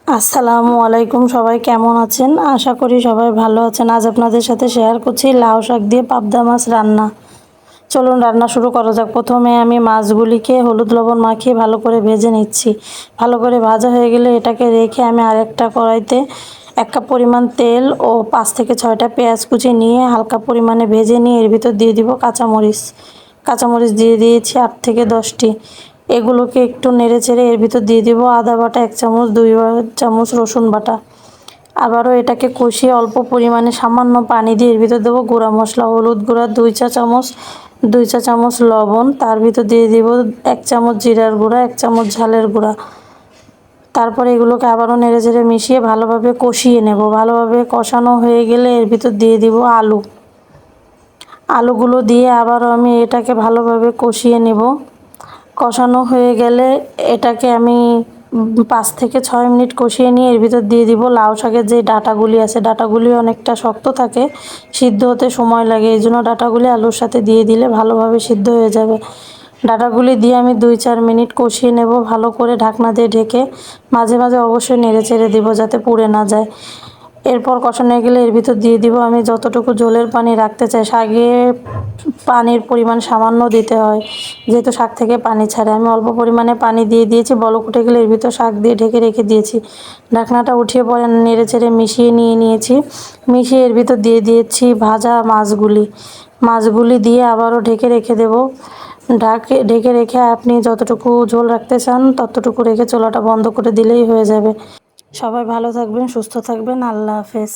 আসসালামু আলাইকুম, সবাই কেমন আছেন? আশা করি সবাই ভালো আছেন। আজ আপনাদের সাথে শেয়ার করছি লাউ শাক দিয়ে পাবদা মাছ রান্না। চলুন রান্না শুরু করা যাক। প্রথমে আমি মাছগুলিকে হলুদ লবণ মাখিয়ে ভালো করে ভেজে নিচ্ছি। ভালো করে ভাজা হয়ে গেলে এটাকে রেখে আমি আরেকটা কড়াইতে 1 কাপ পরিমাণ তেল ও 5 থেকে 6টা পেঁয়াজ কুচি নিয়ে হালকা পরিমাণে ভেজে নিয়ে এর ভিতর দিয়ে দিব কাঁচামরিচ। কাঁচামরিচ দিয়ে দিয়েছি 8 থেকে 10টি। এগুলোকে একটু নেড়ে চেড়ে এর ভিতর দিয়ে দিব আদা বাটা 1 চামচ, 2 চামচ রসুন বাটা। আবারও এটাকে কষিয়ে অল্প পরিমাণে সামান্য পানি দিয়ে এর ভিতর দেবো গুঁড়া মশলা, হলুদ গুঁড়া 2 চা চামচ, 2 চা চামচ লবণ, তার ভিতর দিয়ে দিব 1 চামচ জিরার গুঁড়া, 1 চামচ ঝালের গুঁড়া। তারপরে এগুলোকে আবারও নেড়ে চেড়ে মিশিয়ে ভালোভাবে কষিয়ে নেব। ভালোভাবে কষানো হয়ে গেলে এর ভিতর দিয়ে দিব আলুগুলো দিয়ে আবারও আমি এটাকে ভালোভাবে কষিয়ে নেব। কষানো হয়ে গেলে এটাকে আমি 5 থেকে 6 মিনিট কষিয়ে নিয়ে এর ভিতর দিয়ে দিব লাউ শাকের যে ডাঁটাগুলি আছে। ডাঁটাগুলি অনেকটা শক্ত থাকে, সিদ্ধ হতে সময় লাগে, এই জন্য ডাঁটাগুলি আলুর সাথে দিয়ে দিলে ভালোভাবে সিদ্ধ হয়ে যাবে। ডাঁটাগুলি দিয়ে আমি 2-4 মিনিট কষিয়ে নেব ভালো করে ঢাকনা দিয়ে ঢেকে। মাঝে মাঝে অবশ্যই নেড়ে চেড়ে দিব যাতে পুড়ে না যায়। এরপর কষানো হয়ে গেলে এর ভিতর দিয়ে দিব আমি যতটুকু ঝোলের পানি রাখতে চাই। শাকে পানির পরিমাণ সামান্য দিতে হয়, যেহেতু শাক থেকে পানি ছাড়ে। আমি অল্প পরিমাণে পানি দিয়ে দিয়েছি। বলক উঠে গেলে এর ভিতর শাক দিয়ে ঢেকে রেখে দিয়েছি। ঢাকনাটা উঠিয়ে পরে নেড়ে চেড়ে মিশিয়ে নিয়েছি। মিশিয়ে এর ভিতর দিয়ে দিয়েছি ভাজা মাছগুলি দিয়ে আবারও ঢেকে রেখে দেব। ঢেকে রেখে আপনি যতটুকু ঝোল রাখতে চান ততটুকু রেখে চুলাটা বন্ধ করে দিলেই হয়ে যাবে। সবাই ভালো থাকবেন, সুস্থ থাকবেন। আল্লাহ হাফেজ।